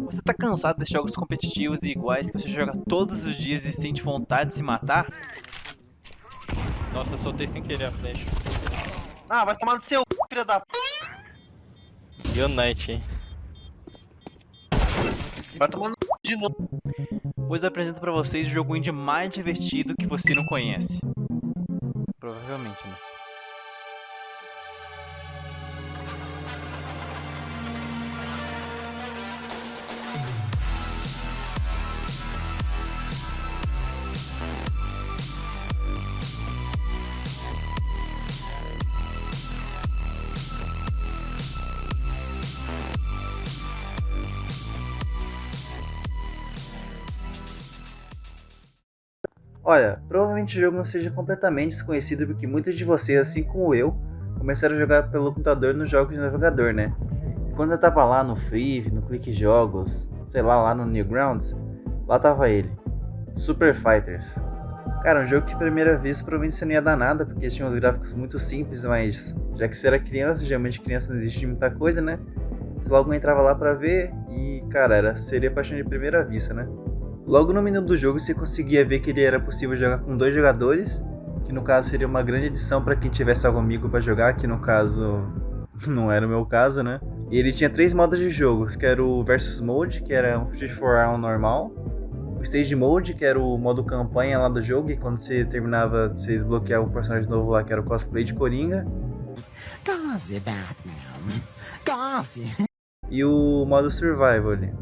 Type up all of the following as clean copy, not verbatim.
Você tá cansado de jogos competitivos e iguais que você joga todos os dias e sente vontade de se matar? Nossa, soltei sem querer a flecha. Ah, vai tomar no seu filho da p. Unite, hein? Vai tomar no de novo. Pois eu apresento pra vocês o jogo indie mais divertido que você não conhece. Provavelmente, né? Olha, provavelmente o jogo não seja completamente desconhecido porque muitos de vocês, assim como eu, começaram a jogar pelo computador nos jogos de navegador, né? Quando eu tava lá no Free, no Clique Jogos, sei lá no Newgrounds, lá tava ele, Super Fighters. Cara, um jogo que à primeira vista provavelmente você não ia dar nada, porque tinha uns gráficos muito simples, mas já que você era criança, geralmente criança não existe muita coisa, né? Você logo entrava lá pra ver e, cara, seria paixão de primeira vista, né? Logo no menu do jogo você conseguia ver que ele era possível jogar com 2 jogadores, que no caso seria uma grande adição para quem tivesse algum amigo para jogar, que no caso não era o meu caso, né? E ele tinha 3 modos de jogo, que era o Versus Mode, que era um Free for All normal, o Stage Mode, que era o modo campanha lá do jogo, e quando você terminava, você desbloqueava um personagem novo lá, que era o cosplay de Coringa. Quase, Batman. Quase. E o modo Survival ali.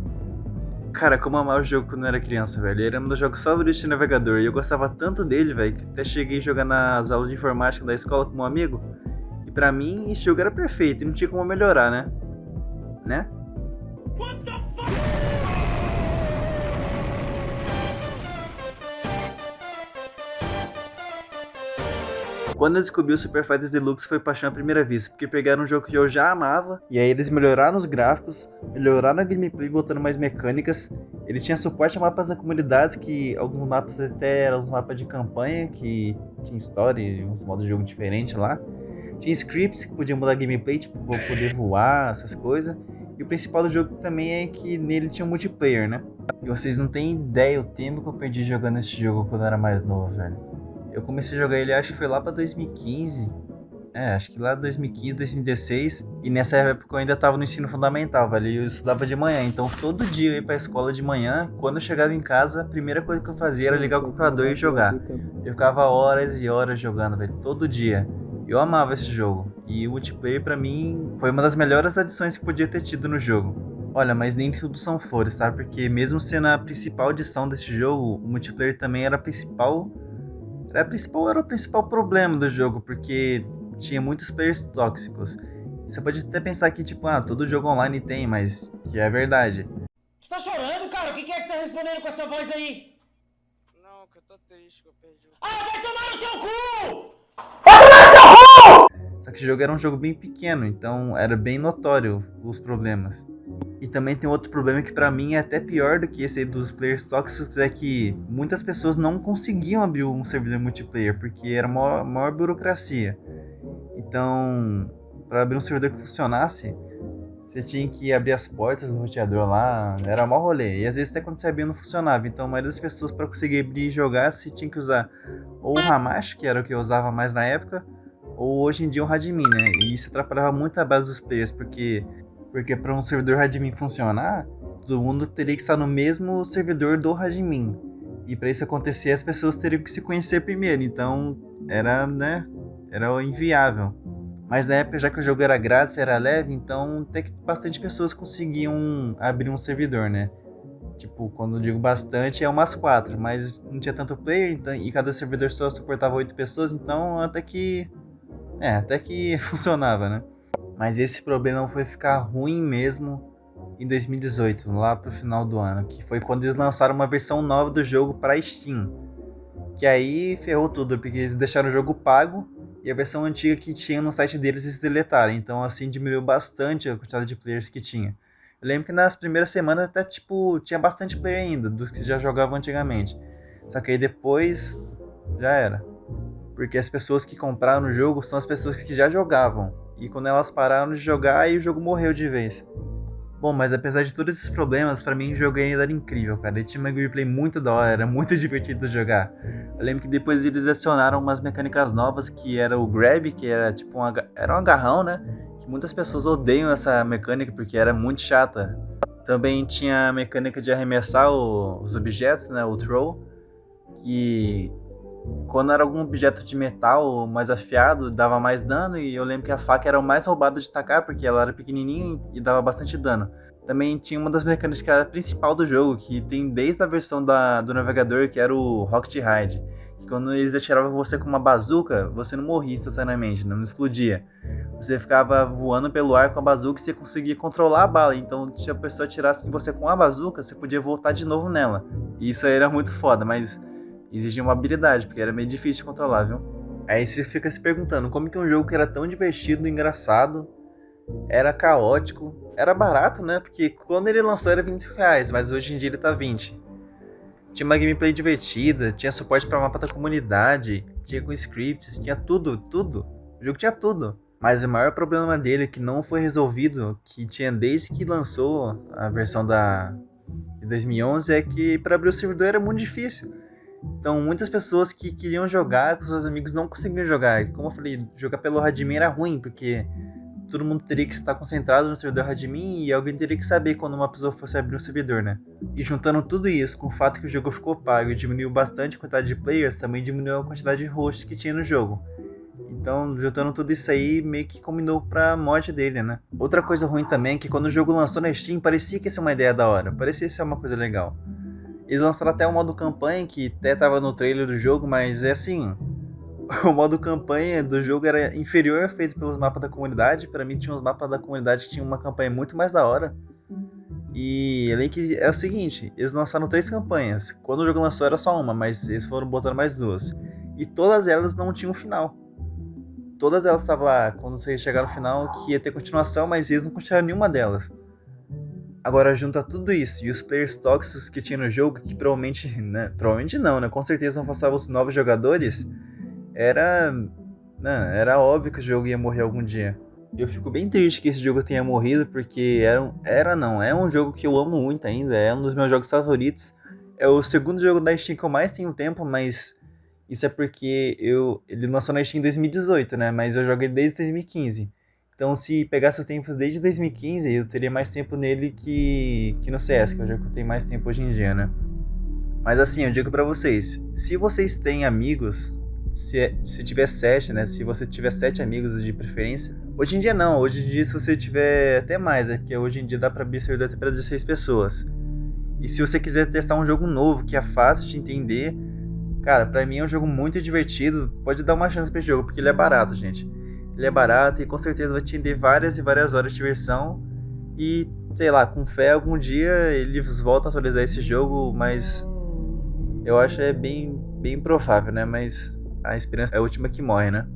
Cara, como eu amava o jogo quando eu era criança, velho. Ele era um dos jogos favoritos de navegador. E eu gostava tanto dele, velho, que até cheguei a jogar nas aulas de informática da escola com um amigo. E pra mim, esse jogo era perfeito e não tinha como melhorar, né? Né? Quando eu descobri o Super Fighters Deluxe foi paixão à primeira vista, porque pegaram um jogo que eu já amava, e aí eles melhoraram os gráficos, melhoraram a gameplay botando mais mecânicas, ele tinha suporte a mapas da comunidade, que alguns mapas até eram os mapas de campanha, que tinha história e uns modos de jogo diferentes lá. Tinha scripts que podiam mudar a gameplay, tipo, poder voar, essas coisas. E o principal do jogo também é que nele tinha um multiplayer, né? E vocês não têm ideia o tempo que eu perdi jogando esse jogo quando eu era mais novo, velho. Eu comecei a jogar ele, acho que foi lá pra 2015. Acho que lá 2015, 2016. E nessa época eu ainda tava no ensino fundamental, velho. E eu estudava de manhã. Então todo dia eu ia pra escola de manhã. Quando eu chegava em casa, a primeira coisa que eu fazia era ligar o computador e jogar. Eu ficava horas e horas jogando, velho. Todo dia. Eu amava esse jogo. E o multiplayer pra mim foi uma das melhores adições que podia ter tido no jogo. Olha, mas nem tudo são flores, tá? Porque mesmo sendo a principal adição desse jogo, o multiplayer também era a principal. Era o principal problema do jogo, porque tinha muitos players tóxicos. Você pode até pensar que, tipo, todo jogo online tem, mas que é verdade. Tu tá chorando, cara? O que é que tá respondendo com essa voz aí? Não, que eu tô triste que eu perdi o... Ah, vai tomar no teu cu! Só que o jogo era um jogo bem pequeno, então era bem notório os problemas. E também tem outro problema que pra mim é até pior do que esse aí dos players tóxicos, é que muitas pessoas não conseguiam abrir um servidor multiplayer, porque era maior burocracia. Então, para abrir um servidor que funcionasse, você tinha que abrir as portas do roteador lá, era mó rolê. E às vezes até quando você abria não funcionava. Então a maioria das pessoas para conseguir abrir e jogar, você tinha que usar ou o Hamash, que era o que eu usava mais na época, ou hoje em dia o Radmin, né? E isso atrapalhava muito a base dos players, porque para um servidor Radmin funcionar, todo mundo teria que estar no mesmo servidor do Radmin. E para isso acontecer, as pessoas teriam que se conhecer primeiro. Então era, né, era inviável. Mas na época, já que o jogo era grátis, era leve, então até que bastante pessoas conseguiam abrir um servidor, né? Tipo, quando eu digo bastante, é umas 4, mas não tinha tanto player, então, e cada servidor só suportava 8 pessoas, então até que funcionava, né? Mas esse problema foi ficar ruim mesmo em 2018, lá pro final do ano, que foi quando eles lançaram uma versão nova do jogo para Steam. Que aí ferrou tudo, porque eles deixaram o jogo pago e a versão antiga que tinha no site deles eles deletaram. Então assim diminuiu bastante a quantidade de players que tinha. Eu lembro que nas primeiras semanas até tipo tinha bastante player ainda, dos que já jogavam antigamente. Só que aí depois já era. Porque as pessoas que compraram o jogo são as pessoas que já jogavam. E quando elas pararam de jogar, aí o jogo morreu de vez. Bom, mas apesar de todos esses problemas, pra mim o jogo ainda era incrível, cara. Ele tinha uma gameplay muito da hora, era muito divertido de jogar. Eu lembro que depois eles adicionaram umas mecânicas novas, que era o grab, que era tipo era um agarrão, né? Que muitas pessoas odeiam essa mecânica porque era muito chata. Também tinha a mecânica de arremessar os objetos, né? O throw, que quando era algum objeto de metal mais afiado, dava mais dano, e eu lembro que a faca era o mais roubado de tacar, porque ela era pequenininha e dava bastante dano. Também tinha uma das mecânicas que era a principal do jogo, que tem desde a versão do navegador, que era o Rocket Ride, que quando eles atiravam você com uma bazuca, você não morria instantaneamente, não explodia. Você ficava voando pelo ar com a bazuca e você conseguia controlar a bala, então se a pessoa atirasse em você com a bazuca, você podia voltar de novo nela. E isso aí era muito foda, mas exigia uma habilidade, porque era meio difícil de controlar, viu? Aí você fica se perguntando, como que um jogo que era tão divertido, engraçado, era caótico, era barato, né? Porque quando ele lançou era R$20, mas hoje em dia ele tá 20. Tinha uma gameplay divertida, tinha suporte pra mapa da comunidade, tinha com scripts, tinha tudo. O jogo tinha tudo. Mas o maior problema dele, que não foi resolvido, que tinha desde que lançou a versão de 2011, é que para abrir o servidor era muito difícil. Então muitas pessoas que queriam jogar com seus amigos não conseguiam jogar. Como eu falei, jogar pelo admin era ruim, porque todo mundo teria que estar concentrado no servidor admin e alguém teria que saber quando uma pessoa fosse abrir um servidor, né? E juntando tudo isso com o fato que o jogo ficou pago e diminuiu bastante a quantidade de players, também diminuiu a quantidade de hosts que tinha no jogo. Então, juntando tudo isso aí, meio que combinou pra morte dele, né? Outra coisa ruim também é que quando o jogo lançou na Steam, parecia que ia ser uma ideia da hora, parecia ser uma coisa legal. Eles lançaram até o modo campanha, que até tava no trailer do jogo, mas é assim, o modo campanha do jogo era inferior feito pelos mapas da comunidade. Pra mim tinha uns mapas da comunidade que tinham uma campanha muito mais da hora. E além que é o seguinte, eles lançaram 3 campanhas. Quando o jogo lançou era só uma, mas eles foram botando mais 2. E todas elas não tinham final. Todas elas estavam lá, quando você chegar no final, que ia ter continuação, mas eles não continuaram nenhuma delas. Agora junta tudo isso e os players tóxicos que tinha no jogo, que provavelmente, né, provavelmente não, né, com certeza não afastavam os novos jogadores, era óbvio que o jogo ia morrer algum dia. Eu fico bem triste que esse jogo tenha morrido, porque é um jogo que eu amo muito ainda, é um dos meus jogos favoritos. É o segundo jogo da Steam que eu mais tenho tempo, mas isso é porque ele lançou na Steam em 2018, né, mas eu joguei desde 2015. Então, se pegasse o tempo desde 2015, eu teria mais tempo nele que no CS, que é o jogo que eu tenho mais tempo hoje em dia, né? Mas assim, eu digo pra vocês, se vocês têm amigos, se tiver 7, né? Se você tiver 7 amigos de preferência, hoje em dia não, hoje em dia se você tiver até mais, né? Porque hoje em dia dá pra abrir servidor até pra 16 pessoas. E se você quiser testar um jogo novo, que é fácil de entender, cara, pra mim é um jogo muito divertido, pode dar uma chance pra esse jogo, porque ele é barato, gente. Ele é barato e com certeza vai te render várias e várias horas de diversão. E, sei lá, com fé, algum dia eles voltam a atualizar esse jogo, mas eu acho bem provável, né? Mas a esperança é a última que morre, né?